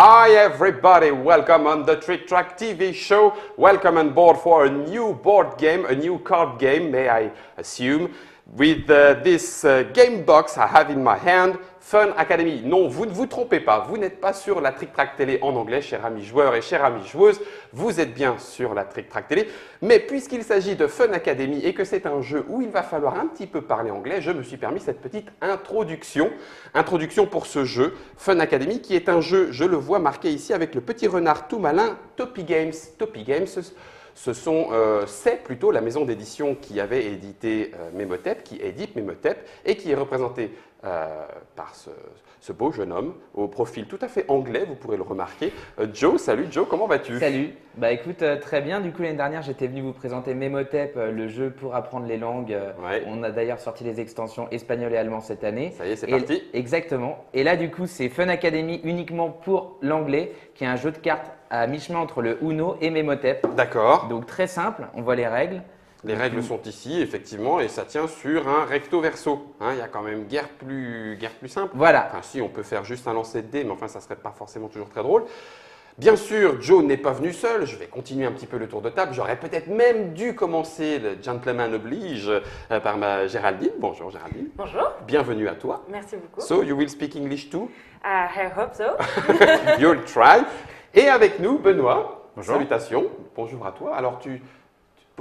Hi everybody, welcome on the Trick Track TV show. Welcome on board for a new board game, a new card game, may I assume, with this game box I have in my hand, Fun Academy. Non, vous ne vous trompez pas, vous n'êtes pas sur la Trick Track Télé en anglais, chers amis joueurs et chères amies joueuses, vous êtes bien sur la Trick Track Télé, mais puisqu'il s'agit de Fun Academy et que c'est un jeu où il va falloir un petit peu parler anglais, je me suis permis cette petite introduction pour ce jeu, Fun Academy, qui est un jeu, je le vois marqué ici avec le petit renard tout malin, Topi Games. Topi Games, c'est plutôt la maison d'édition qui avait édité Memotep, qui édite Memotep et qui est représentée par ce beau jeune homme au profil tout à fait anglais, vous pourrez le remarquer. Joe, salut Joe, comment vas-tu? Salut, bah écoute, très bien. Du coup, l'année dernière, j'étais venu vous présenter Memotep, le jeu pour apprendre les langues. Ouais. On a d'ailleurs sorti les extensions espagnol et allemand cette année. Ça y est, c'est parti. Exactement. Et là, du coup, c'est Fun Academy uniquement pour l'anglais, qui est un jeu de cartes à mi-chemin entre le Uno et Memotep. D'accord. Donc très simple, on voit les règles. Les règles sont ici, effectivement, et ça tient sur un recto verso. Hein, il y a quand même guère plus simple. Voilà. Enfin, si, on peut faire juste un lancer de dés, mais enfin, ça ne serait pas forcément toujours très drôle. Bien sûr, Joe n'est pas venu seul. Je vais continuer un petit peu le tour de table. J'aurais peut-être même dû commencer le Gentleman Oblige par ma Géraldine. Bonjour Géraldine. Bonjour. Bienvenue à toi. Merci beaucoup. So, you will speak English too? I hope so. You'll try. Et avec nous, Benoît. Bonjour. Salutations. Bonjour à toi. Alors,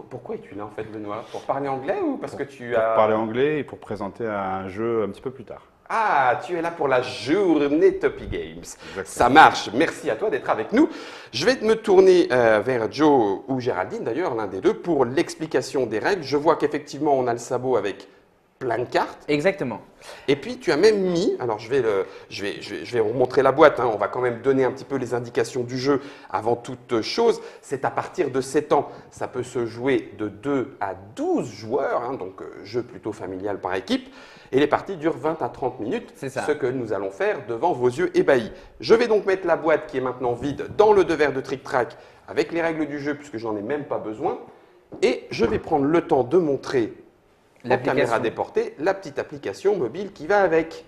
pourquoi es-tu là en fait, Benoît? Pour parler anglais ou parce que tu Pour as… parler anglais et pour présenter un jeu un petit peu plus tard. Ah, tu es là pour la journée Topi Games. Exactement. Ça marche. Merci à toi d'être avec nous. Je vais me tourner vers Joe ou Géraldine d'ailleurs, l'un des deux, pour l'explication des règles. Je vois qu'effectivement, on a le sabot avec plein de cartes. Exactement. Et puis, tu as même mis, alors je vais vous montrer la boîte, hein, on va quand même donner un petit peu les indications du jeu avant toute chose. C'est à partir de 7 ans, ça peut se jouer de 2 à 12 joueurs, hein, donc jeu plutôt familial par équipe. Et les parties durent 20 à 30 minutes, C'est ça. ce que nous allons faire devant vos yeux ébahis. Je vais donc mettre la boîte qui est maintenant vide dans le devers de Trick Track avec les règles du jeu puisque j'en ai même pas besoin. Et je vais prendre le temps de montrer en caméra déportée la petite application mobile qui va avec.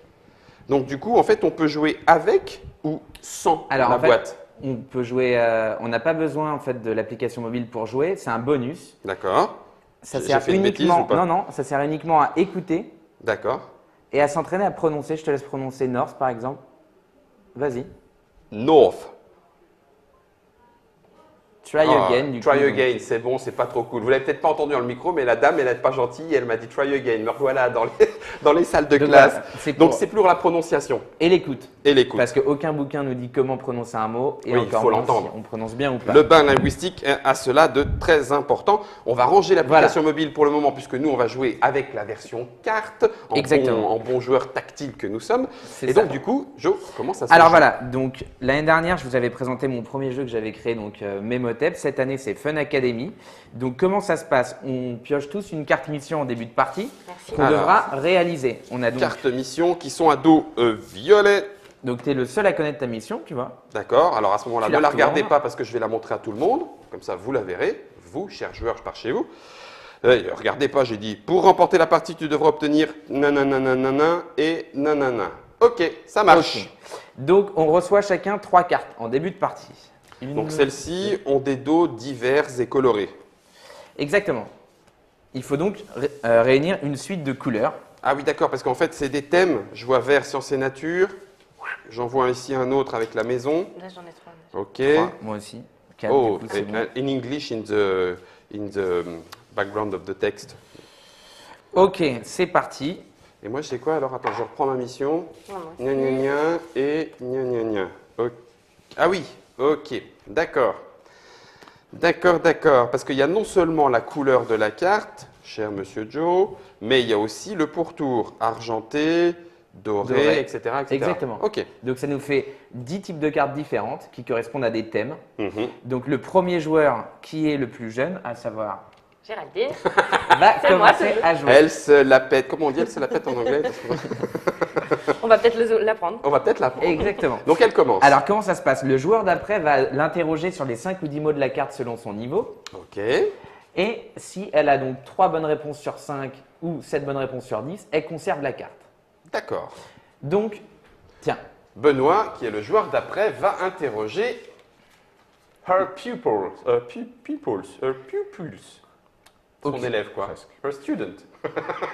Donc du coup, en fait, on peut jouer avec ou sans Alors, la en fait, boîte. on peut jouer. On n'a pas besoin en fait de l'application mobile pour jouer. C'est un bonus. D'accord. Ça J'ai sert fait une bêtise uniquement. ou pas? Non, ça sert uniquement à écouter D'accord. et à s'entraîner à prononcer. Je te laisse prononcer North par exemple. Vas-y. North. Try Ah, again. Du try coup, again, c'est bon, c'est pas trop cool. Vous l'avez peut-être pas entendu dans le micro, mais la dame, elle n'est pas gentille, elle m'a dit try again. Me revoilà dans les salles de Donc classe. voilà, c'est Donc pour- c'est pour la prononciation Et l'écoute. et l'écoute. Parce qu'aucun bouquin nous dit comment prononcer un mot et Oui, il encore faut moins l'entendre. si on prononce bien ou pas. Le bain linguistique a cela de très important. On va ranger l'application mobile pour le moment puisque nous, on va jouer avec la version carte Exactement. en bon joueur tactile que nous sommes. C'est Et ça. donc du coup, Joe, comment ça se Alors joue? voilà, donc l'année dernière, je vous avais présenté mon premier jeu que j'avais créé, donc Memotep. Cette année, c'est Fun Academy. Donc comment ça se passe? On pioche tous une carte mission en début de partie Merci. qu'on Alors, devra réaliser. On a donc, Cartes mission qui sont à dos violet. donc tu es le seul à connaître ta mission, tu vois. D'accord. Alors à ce moment-là, Tu ne la la regardez retournes. pas parce que je vais la montrer à tout le monde. Comme ça, vous la verrez. Vous, chers joueurs, je pars chez vous. Regardez pas, j'ai dit, pour remporter la partie, tu devras obtenir nanana et nanana. Ok, ça marche. Ok. Donc on reçoit chacun 3 cartes en début de partie. Donc celles-ci ont des dos divers et colorés. Exactement. Il faut donc réunir une suite de couleurs. Ah oui, d'accord, parce qu'en fait, c'est des thèmes. Je vois vert, sciences et nature. J'en vois ici un autre avec la maison. Là, j'en ai 3. Ok. 3, moi aussi. 4, Oh, du coup, c'est bon. in English, in the background of the text. Ok, c'est parti. Et moi, je sais quoi alors? Attends, je reprends ma mission. Non, non. Gna gna gna et gna gna gna. Ok. Ah oui, ok, d'accord. D'accord. Parce qu'il y a non seulement la couleur de la carte, cher monsieur Joe, mais il y a aussi le pourtour argenté, doré, Doré. etc., etc. Exactement. Ok. Donc ça nous fait 10 types de cartes différentes qui correspondent à des thèmes. Mhm. Donc le premier joueur qui est le plus jeune, à savoir, Géraldine. va C'est moi, commencer c'est- à jouer. Elle se la pète. Comment on dit elle se la pète en anglais? On va peut-être l'apprendre. On va peut-être la prendre. Exactement. Donc elle commence. Alors comment ça se passe? Le joueur d'après va l'interroger sur les 5 ou 10 mots de la carte selon son niveau. Ok. Et si elle a donc 3 bonnes réponses sur 5 ou 7 bonnes réponses sur 10, elle conserve la carte. D'accord. Donc, tiens, Benoît, qui est le joueur d'après, va interroger her pupils. Son Ok. élève, quoi. Presque. Her student.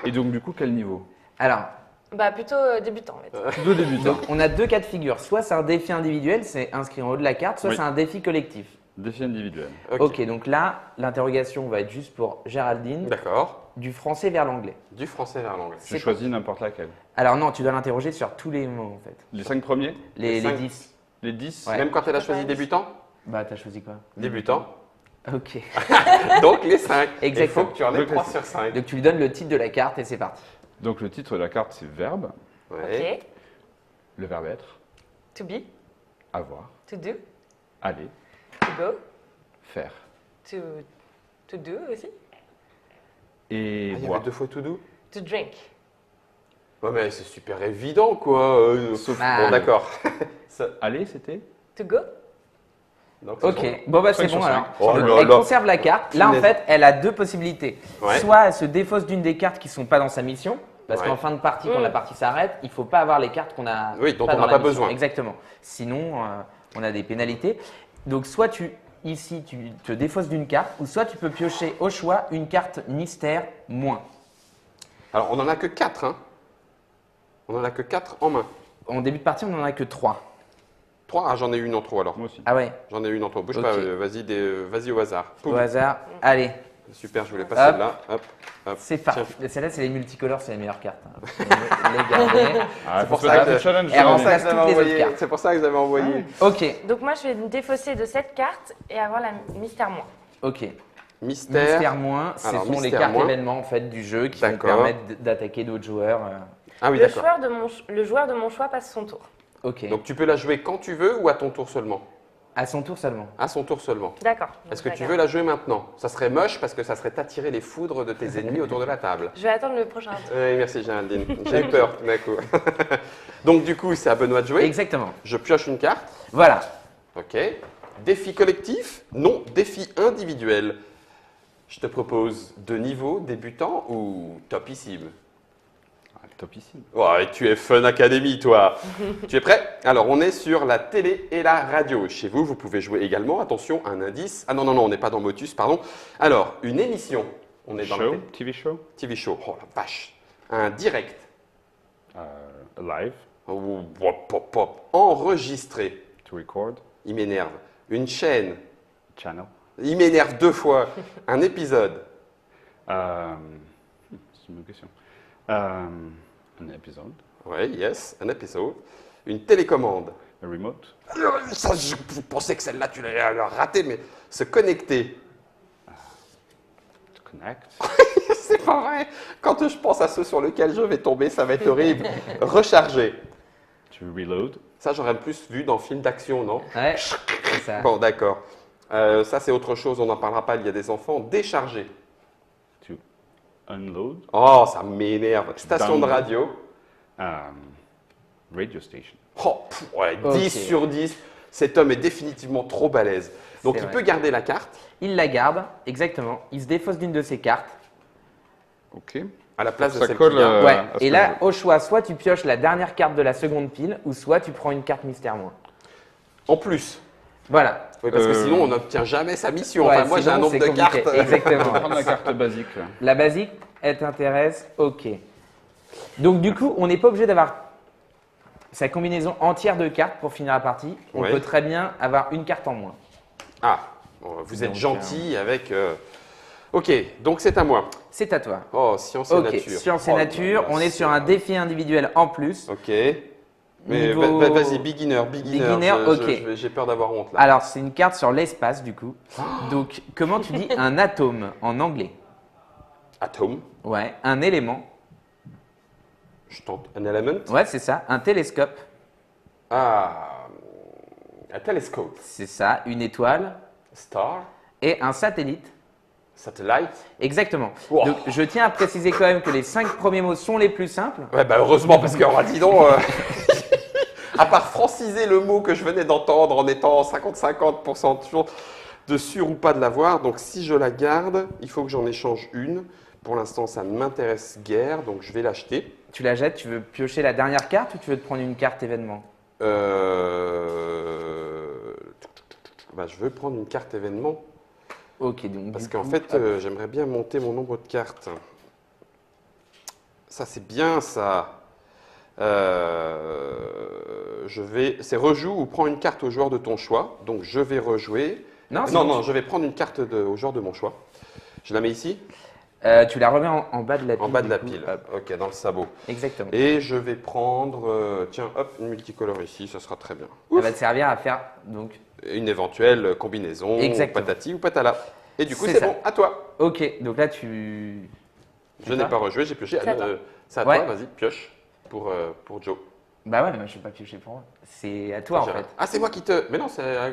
Et donc, du coup, quel niveau? Alors, Bah plutôt débutant, en fait. Plutôt débutant. donc, on a deux cas de figure. Soit c'est un défi individuel, c'est inscrit en haut de la carte, soit Oui. c'est un défi collectif. Défi individuel. Ok, donc là, l'interrogation va être juste pour Géraldine, D'accord. du français vers l'anglais. Du français vers l'anglais. Je choisis n'importe laquelle. Alors non, tu dois l'interroger sur tous les mots en fait. Les 5 premiers? Les cinq. 10. Les 10? Ouais. Même quand elle a choisi Ouais. débutant? Bah, t'as choisi quoi? Débutant. Ok. Donc les 5. Exactement. Il faut que tu en aies Donc, 3 sur 5. Donc tu lui donnes le titre de la carte et c'est parti. Donc, le titre de la carte, c'est verbe. Ouais. Ok. Le verbe être. To be, Avoir. to do, Aller. to go, Faire. to do aussi. Et Ah, il y boire. avait 2 fois tout doux. To drink. Ouais, mais c'est super évident, quoi. Ah. Bon, d'accord. Aller, c'était? To go. Donc, c'est Ok, bon. bon bah c'est 5 sur bon 5. alors. Oh Donc, là elle là. conserve la carte. Là en Punaise. fait, elle a deux possibilités. Ouais. Soit elle se défausse d'une des cartes qui sont pas dans sa mission, parce Ouais. qu'en fin de partie, quand Mm. la partie s'arrête, il faut pas avoir les cartes qu'on a. Oui, dont on dans n'a la pas mission. besoin. Exactement. Sinon, on a des pénalités. Donc soit tu ici tu te défausses d'une carte, ou soit tu peux piocher au choix une carte mystère moins. Alors, on n'en a que 4, hein. On n'en a que 4 en main. En début de partie, on n'en a que 3. 3, ah, j'en ai une en trop alors. Moi aussi. Ah ouais, J'en ai une en trop. Bouge Ok. pas, vas-y au hasard. au Poum. hasard. Allez, Super, je voulais pas Hop. celle-là. Hop, hop. c'est parti. Tiens. Celle-là, c'est les multicolores, c'est les meilleures cartes. hein. Les garder. Ah, pour faut ça se mettre que- un challenge. Elle C'est pour remplace ça que toutes les j'avais autres cartes. C'est pour ça que j'avais envoyé. Ok, Donc moi, je vais me défausser de cette carte et avoir la mystère moins. ok. Mystère. Mystère moins, ce Alors, sont les mystère cartes moins. événements en fait du jeu qui vont D'accord. permettre d'attaquer d'autres joueurs. Ah oui, Le d'accord. joueur de mon choix passe son tour. Ok. Donc tu peux la jouer quand tu veux ou à ton tour seulement? À son tour seulement. À son tour seulement. D'accord. Est-ce Donc, que je tu la veux garde. la jouer maintenant? Ça serait moche parce que ça serait attirer les foudres de tes ennemis autour de la table. Je vais attendre le prochain tour. Oui, merci Géraldine. J'ai eu peur tout d'un coup. Donc du coup, c'est à Benoît de jouer. Exactement. Je pioche une carte. Voilà. Ok. Défi collectif? Non, défi individuel. Je te propose 2 niveaux, débutant ou topissime? Ah, topissime. Ouais, tu es Fun Academy, toi. Tu es prêt? Alors, on est sur la télé et la radio. Chez vous, vous pouvez jouer également. Attention, un indice. Ah non, non, non, on n'est pas dans Motus, pardon. Alors, une émission. On est dans Show, la TV show, TV show. Oh la vache. Un direct. live, Oh, pop, pop, pop. Enregistré. to record, Il m'énerve. Une chaîne. channel. Il m'énerve 2 fois. Un épisode. C'est une bonne question. Un épisode, Oui, yes, un épisode. Une télécommande. a remote, Ça, je pensais que celle-là, tu l'allais rater, mais se connecter. to connect, C'est pas vrai. Quand je pense à ceux sur lesquels je vais tomber, ça va être horrible. Recharger. to reload, Ça, j'aurais plus vu dans film d'action, non? Ouais. C'est ça. Bon, d'accord. Ça, c'est autre chose, on n'en parlera pas, il y a des enfants. Décharger. to unload, Oh, ça m'énerve. Station de Download. radio. radio station. Oh, pff, ouais, Ok. 10 sur 10. Cet homme est définitivement trop balèze. Donc, C'est il vrai. peut garder la carte Il la garde, exactement. Il se défausse d'une de ses cartes. Ok. à la place de Ça celle colle, qu'il garde. Ouais. à ce Et que là, je au choix, soit tu pioches la dernière carte de la seconde pile, ou soit tu prends une carte mystère moins. En plus. Voilà. Oui, parce que Euh, sinon, on n'obtient jamais sa mission. Ouais, Enfin, moi, j'ai sinon, un nombre c'est de compliqué. cartes. vais Exactement. prendre la carte basique. Là. La basique, elle t'intéresse, ok. Donc du coup, on n'est pas obligé d'avoir sa combinaison entière de cartes pour finir la partie. On Ouais. peut très bien avoir une carte en moins. Ah, bon, vous êtes Donc, gentil avec. Ok, donc c'est à moi. C'est à toi. Oh, science et Ok, nature. science et Oh là nature, là, on est sur un défi individuel en plus. Ok. Mais Niveau- vas-y, beginner. Beginner, ok. J'ai peur d'avoir honte là. Alors, c'est une carte sur l'espace du coup. Donc, comment tu dis un atome en anglais? Atome, Ouais, un élément. je tente. Un element. Ouais, c'est ça. Un télescope. Ah, un télescope. C'est ça. Une étoile. Star. Et un satellite. Satellite. Exactement. Wow. Donc, je tiens à préciser quand même que les 5 premiers mots sont les plus simples. Ouais, bah heureusement, parce que, oh, dis donc, à part franciser le mot que je venais d'entendre en étant 50-50% toujours de sûr ou pas de l'avoir, donc si je la garde, il faut que j'en échange une. Pour l'instant, ça ne m'intéresse guère, donc je vais l'acheter. Tu la jettes, tu veux piocher la dernière carte ou tu veux te prendre une carte événement? Bah, je veux prendre une carte événement. Ok, donc Parce du qu'en coup, fait, hop. j'aimerais bien monter mon nombre de cartes. Ça, c'est bien, ça. C'est rejoue ou prends une carte au joueur de ton choix. Donc, je vais rejouer. Non, c'est non, bon, non, je vais prendre une carte au joueur de mon choix. Je la mets ici, tu la remets en bas de la pile. en bas de du la coup. pile. Hop. Ok, dans le sabot. Exactement. Et je vais prendre, tiens, hop, une multicolore ici, ça sera très bien. Ça va te servir à faire donc. Une éventuelle combinaison, Exactement. patati ou patala. Et du coup, C'est c'est ça. bon, à toi. Ok, donc là tu. Je n'ai pas rejoué, j'ai pioché. C'est à toi. C'est à Ouais. toi, vas-y, pioche pour Joe. Bah ouais, mais moi je vais pas piocher pour moi. C'est à toi en Gérald. fait. Ah, c'est moi qui te. Mais non,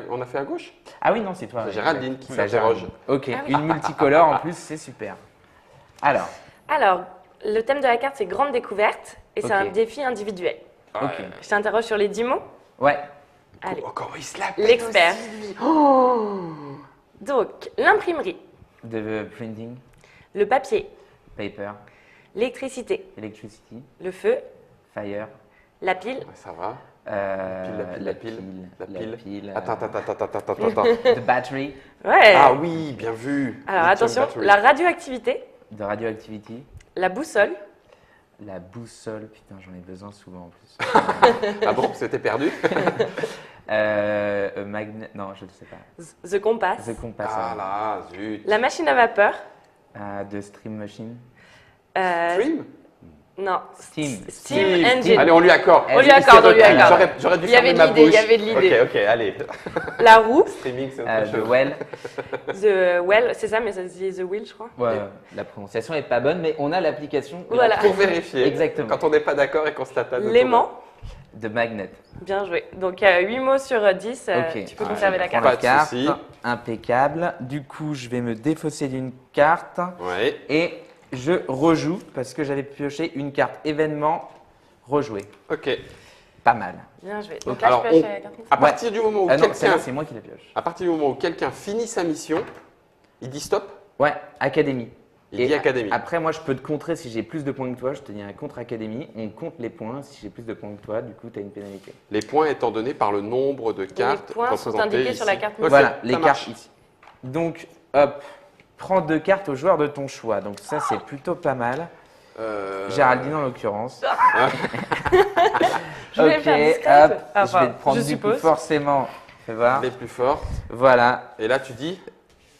on a fait à gauche. Ah oui, non, c'est toi. C'est Géraldine qui C'est s'interroge. Géraldine. Ok, Ah oui. une multicolore en plus, c'est super. Alors, Alors, le thème de la carte, c'est grande découverte et c'est Ok. un défi individuel. ok. Je t'interroge sur les 10 mots. Ouais, Allez, Oh, comment il se la pète l'expert. aussi, lui. Oh. Donc, l'imprimerie, de printing, le papier, paper, l'électricité, electricity, le feu, fire, la pile, Ouais, ça va. la pile, Attends. the battery, ouais. Ah oui, bien vu. Alors Lithium attention, battery. la radioactivité, the radioactivity, la boussole, la boussole, putain j'en ai besoin souvent en plus. Ah bon, parce que t'es perdu. Magnet, non je ne sais pas. the compass, The compass, Ah là, zut. la machine à vapeur, the stream machine, Stream non, Steam. steam engine, Allez, on lui accorde. On lui accorde, on lui accorde. J'aurais dû Il y avait fermer ma de l'idée, bouche. il y avait de l'idée. Ok, allez. la roue, Streaming, c'est the autre chose. well. the well, c'est ça, mais ça se dit the wheel, je crois. Ouais, la prononciation est pas bonne, mais on a l'application. Voilà. Pour vérifier. Exactement. Quand on n'est pas d'accord et qu'on se la tape. L'aimant, The magnet. bien joué. Donc 8 mots sur 10, Ok. tu peux Ouais, conserver la Prends carte. Pas la de carte, souci. impeccable. Du coup, je vais me défausser d'une carte Ouais. et je rejoue parce que j'avais pioché une carte événement rejouée. Ok. Pas mal. Bien joué. Donc Ok. là, Alors, je pioche on- la carte. À partir du moment où Ah non, quelqu'un, celle-là, c'est moi qui la pioche. à partir du moment où quelqu'un finit sa mission, il dit stop. Ouais, académie. Il dit académie. Après, moi, je peux te contrer si j'ai plus de points que toi. Je te dis un contre académie. On compte les points. Si j'ai plus de points que toi, du coup, tu as une pénalité. Les points étant donnés par le nombre de cartes points sont représentées indiqués sur la ici. carte. Ok, Voilà, ça les marche. cartes ici. Donc, hop, prends 2 cartes au joueur de ton choix. Donc, ça, c'est plutôt pas mal. Géraldine, en l'occurrence. Je vais Ok, faire discrète. hop, Enfin, je vais te prendre je du coup suppose. forcément. Fais voir. Les plus forts. Voilà. Et là, tu dis,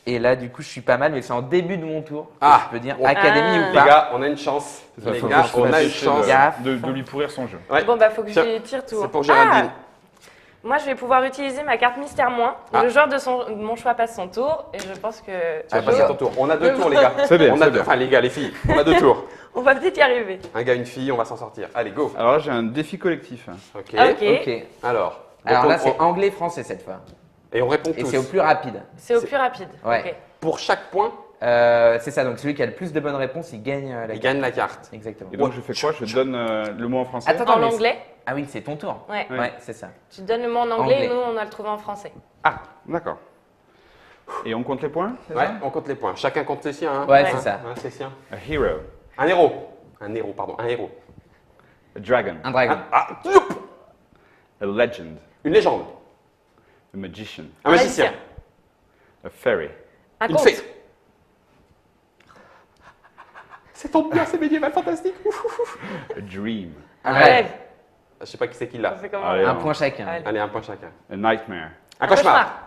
Et là, du coup, je suis pas mal, mais c'est en début de mon tour. Ah, Je peux dire bon. académie Ah. ou les pas. gars, on a une chance. C'est ça, Les faut gars, que je on a une m'assure chance. Gaffe. de lui pourrir son jeu. Ouais. Bon, bah, faut que Tiens, je tire tout. C'est pour Géraldine. Moi, je vais pouvoir utiliser ma carte mystère moins. Ah. Le joueur de mon choix passe son tour et je pense que Tu vas passer ton tour. On a 2 tours, les gars. C'est bien, On a c'est deux- bien. Enfin, les gars, les filles, on a 2 tours. on va peut-être y arriver. Un gars, une fille, on va s'en sortir. Allez, go. Alors là, j'ai un défi collectif. Ok. Ah, ok. Ok. Alors. Alors donc, là, c'est anglais-français cette fois. Et on répond Et tous. c'est au plus rapide. C'est au plus rapide. Ouais. Ok. Pour chaque point, C'est ça, donc celui qui a le plus de bonnes réponses, il gagne la il carte. gagne la carte. Exactement. Et donc, je fais quoi? Je donne le mot en français? Attends, En mais anglais, Ah oui, c'est ton tour. ouais. Ouais. Ouais, c'est ça. Tu donnes le mot en anglais, Anglais. et nous, on a le trouvé en français. Ah, d'accord. Et on compte les points? c'est Ouais, ça? on compte les points. Chacun compte ses siens. Hein. Ouais, Ouais. c'est ça. Hein, ses siens. A hero, Un héros. Un héros, pardon. Un héros. a dragon, Un dragon. Youp. a legend, Une légende. a magician, Un magicien. a fairy, Un Une conte. fée. C'est ton bien, c'est médiéval fantastique. Ouf, ouf, ouf. a dream, Un Un rêve. rêve. Je sais pas qui c'est qui l'a. Ça fait comment Allez, Un non. point chacun. Allez. Allez, un point chacun. a nightmare. Un cauchemar.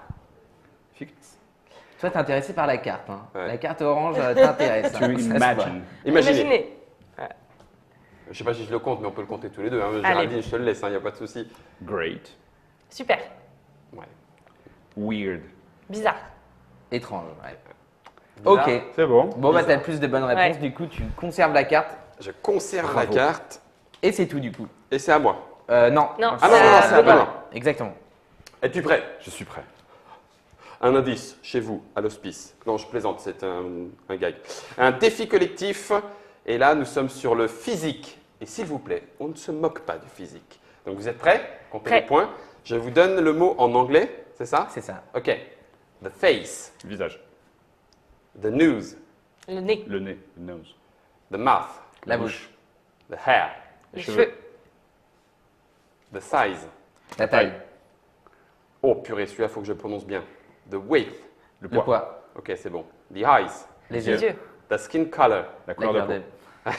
Toi, t'es intéressé par la carte. Hein. Ouais. La carte orange t'intéresse. To hein. Ça se voit. imagine, Imaginez. Imaginez. Je sais pas si je le compte, mais on peut le compter tous les deux. Hein. Allez. Géraldine, je te le laisse, il n'y a pas de souci. great, Super. Ouais. weird. Bizarre. Étrange. Ouais. Bizarre. Ok. C'est bon. Bon, bah, Bizarre. t'as le plus de bonnes réponses. Ouais. Du coup, tu conserves la carte Je conserve Bravo. la carte et c'est tout, du coup. et c'est à moi. Non. Non, Ah non, non, non, c'est à Benoît. Benoît. Exactement. Es-tu prêt? Je suis prêt. Un indice chez vous, à l'hospice. Non, je plaisante, c'est un gag. Un défi collectif. Et là, nous sommes sur le physique. Et s'il vous plaît, on ne se moque pas du physique. Donc, vous êtes prêts? Comptez Prêt. les points. Je vous donne le mot en anglais, c'est ça? C'est ça. Ok. The face, Visage, the nose, Le nez. le nez, the nose, the mouth, La bouche. the hair, Les cheveux. cheveux. the size, La taille. Oh purée, celui-là, il faut que je le prononce bien. The width. Le Le poids. poids. Ok, c'est bon. The eyes. Les Les yeux. yeux. The skin color. La couleur de La peau. couleur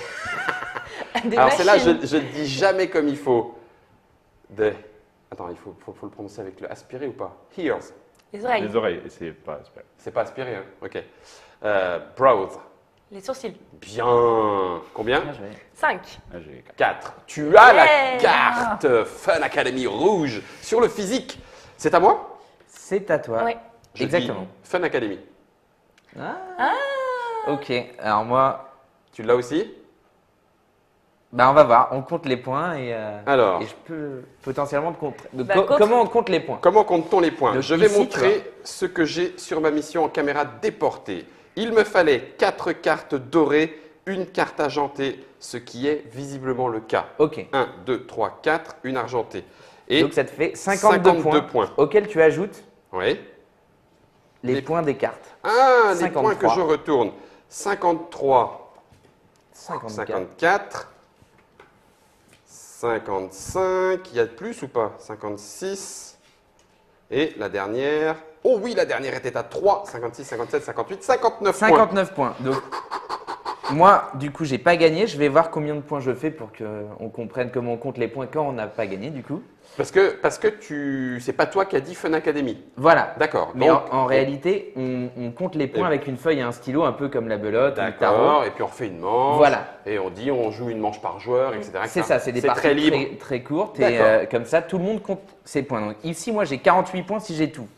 Des Alors c'est là, machines. je le dis jamais comme il faut. Attends, il faut le prononcer avec le aspiré ou pas? Ears. Les oreilles. Les oreilles. Et c'est pas. C'est pas aspiré, hein? Ok. Brows. Les sourcils. Bien. Combien? Bien joué. 5. Ah, j'ai 4. Tu as la Yeah. carte Fun Academy rouge sur le physique. C'est à moi? C'est à toi. Ouais. Je Exactement. dis Fun Academy. Ok, alors moi, Tu l'as aussi? on va voir. On compte les points Alors. et je peux potentiellement te compter. Donc, Bah, compte. comment on compte les points? Comment compte-t-on les points? Donc Je vais ici, montrer ce que j'ai sur ma mission en caméra déportée. Il me fallait 4 cartes dorées, une carte argentée, ce qui est visiblement le cas. Ok. 1, 2, 3, 4, une argentée. Et Donc ça te fait 52 points, auxquels tu ajoutes oui. les points des cartes. Ah, les 53. points que je retourne. 53, 54. 54, 55, il y a de plus ou pas? 56. Et la dernière, oh oui, la dernière était à 3, 56, 57, 58, 59 points. 59 points. Donc, moi, du coup, j'ai pas gagné. Je vais voir combien de points je fais pour qu'on comprenne comment on compte les points quand on n'a pas gagné, du coup. Parce que c'est pas toi qui as dit Fun Academy. Voilà. D'accord. Mais donc, en réalité, on compte les points Et- avec une feuille et un stylo, un peu comme la belote ou le d'accord. tarot. Et puis on refait une manche. Voilà. Et on dit on joue une manche par joueur, etc. C'est ça, c'est des parties très libre. très courtes et D'accord. comme ça, tout le monde compte ses points. Donc ici, moi, j'ai 48 points si j'ai tout.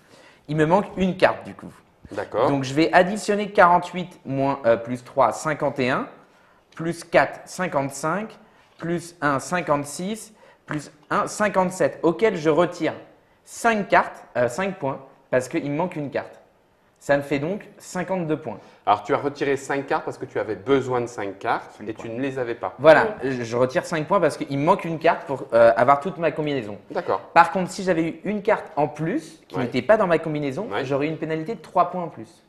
Il me manque une carte, du coup. D'accord. Donc, je vais additionner 48 plus 3, 51, plus 4, 55, plus 1, 56, plus 1, 57, auquel je retire 5 cartes, 5 points, parce qu'il me manque une carte. Ça me fait donc 52 points. Alors tu as retiré 5 cartes parce que tu avais besoin de 5 cartes Cinq et points. tu ne les avais pas. Voilà, je retire 5 points parce qu'il me manque une carte pour avoir toute ma combinaison. D'accord. Par contre, si j'avais eu une carte en plus, qui Ouais. n'était pas dans ma combinaison, Ouais. j'aurais eu une pénalité de 3 points en plus.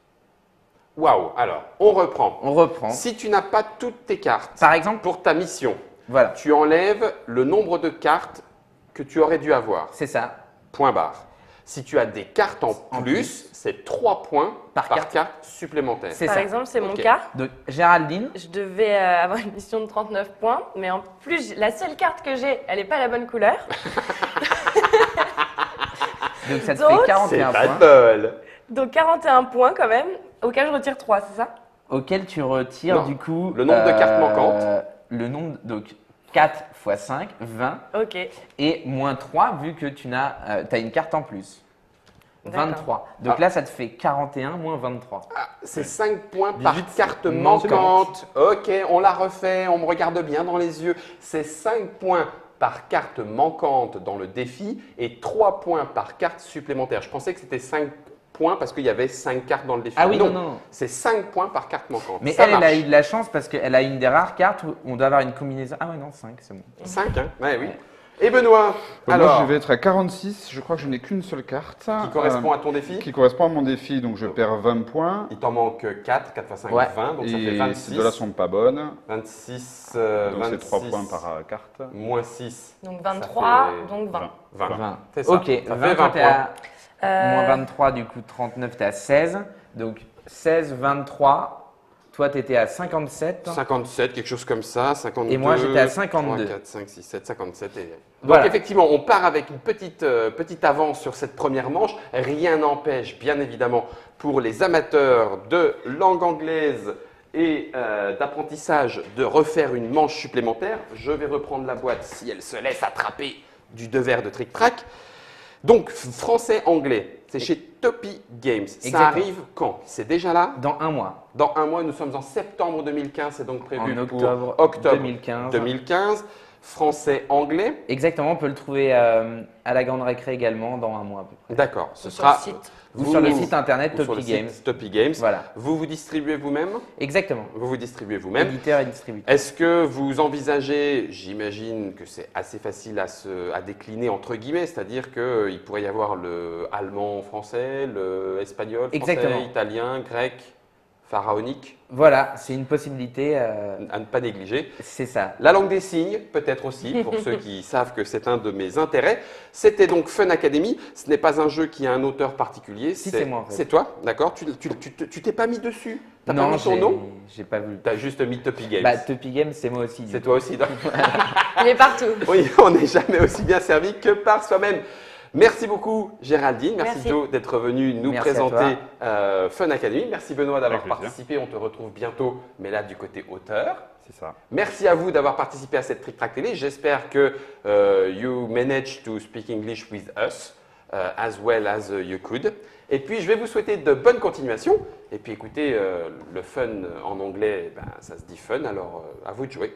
Waouh. Alors, on reprend. On reprend. Si tu n'as pas toutes tes cartes Par exemple, pour ta mission, voilà, tu enlèves le nombre de cartes que tu aurais dû avoir. c'est ça. Point barre. Si tu as des cartes en En plus, c'est 3 points Par par carte. carte supplémentaire. C'est Par ça. exemple, c'est mon Ok. cas. Donc, Géraldine, Je devais avoir une mission de 39 points, mais en plus, la seule carte que j'ai, elle n'est pas la bonne couleur. donc ça te Donc, fait 41 pas points, bol. Donc 41 points quand même, auquel je retire 3, c'est ça? auquel tu retires Non, du coup le nombre de cartes manquantes. Le nombre, donc 4 x 5, 20, Ok. et moins 3 vu que tu as une carte en plus. D'accord. 23. Donc Ah. là, ça te fait 41 moins 23. Ah, c'est 5 points par 18 carte manquantes. manquante. Ok, on la refait, on me regarde bien dans les yeux. C'est 5 points par carte manquante dans le défi et 3 points par carte supplémentaire. Je pensais que c'était 5 points parce qu'il y avait 5 cartes dans le défi. Ah oui, non. C'est 5 points par carte manquante. Mais Ça elle a marche. eu de la chance parce qu'elle a une des rares cartes où on doit avoir une combinaison. Ah ouais, non, 5, c'est bon. 5, hein? Ouais, oui. Et Benoît, Moi, alors, je vais être à 46. Je crois que je n'ai qu'une seule carte. qui correspond à ton défi? Qui correspond à mon défi. Donc, je perds 20 points. Il t'en manque 4, 4 x 5, Ouais. 20, donc ça fait Et 26. ces deux-là sont pas bonnes. 26, Donc, c'est 3 26 points par carte. moins 6, Donc Ça 23, fait donc 20. 20. 20. C'est ça. Ok, Ça fait 20, 20 toi, t'es points. à moins 23, du coup 39, t'es à 16. Donc 16, 23. Toi, tu étais à 57. 57, quelque chose comme ça, 52. Et moi, j'étais à 52. 3, 4, 5, 6, 7, 57. Donc Voilà. effectivement, on part avec une petite avance sur cette première manche. Rien n'empêche, bien évidemment, pour les amateurs de langue anglaise et d'apprentissage de refaire une manche supplémentaire. Je vais reprendre la boîte si elle se laisse attraper du devers de Trick Track. Donc, français-anglais, c'est chez Topi Games. Ça Exactement. arrive quand? C'est déjà là? Dans un mois. Dans un mois, nous sommes en septembre 2015, c'est donc prévu En octobre, pour octobre 2015. 2015. Français-anglais, Exactement, on peut le trouver à la Grande Récré également dans un mois à peu près. d'accord. Ce Ou sur sera le site. Ou sur le site internet ou sur Topi le site Games. Topi Games. Voilà, Vous vous distribuez vous-même? exactement. Vous vous distribuez vous-même. Éditeur et distributeur. Est-ce que vous envisagez, j'imagine que c'est assez facile à décliner entre guillemets, c'est-à-dire qu'il pourrait y avoir le allemand, français, le espagnol, français, Exactement. italien, grec, pharaonique Voilà, c'est une possibilité. à ne pas négliger. C'est ça. La langue des signes, peut-être aussi, pour ceux qui savent que c'est un de mes intérêts. C'était donc Fun Academy. Ce n'est pas un jeu qui a un auteur particulier. Si, c'est moi, en fait. C'est toi, d'accord. Tu t'es pas mis dessus. T'as pas Non, mis ton nom. j'ai pas vu. Tu as juste mis Topi Games. Bah, Topi Games, c'est moi aussi. C'est toi aussi. Il est partout. Oui, on n'est jamais aussi bien servi que par soi-même. Merci beaucoup Géraldine, merci Merci. Joe d'être venu nous Merci à présenter Fun Academy. Merci Benoît d'avoir Avec plaisir. participé, on te retrouve bientôt, mais là du côté auteur. C'est ça. Merci à vous d'avoir participé à cette Trick Track Télé. J'espère que you managed to speak English with us as well as you could. Et puis je vais vous souhaiter de bonnes continuations. Et puis écoutez, le fun en anglais, ben, ça se dit fun, alors à vous de jouer.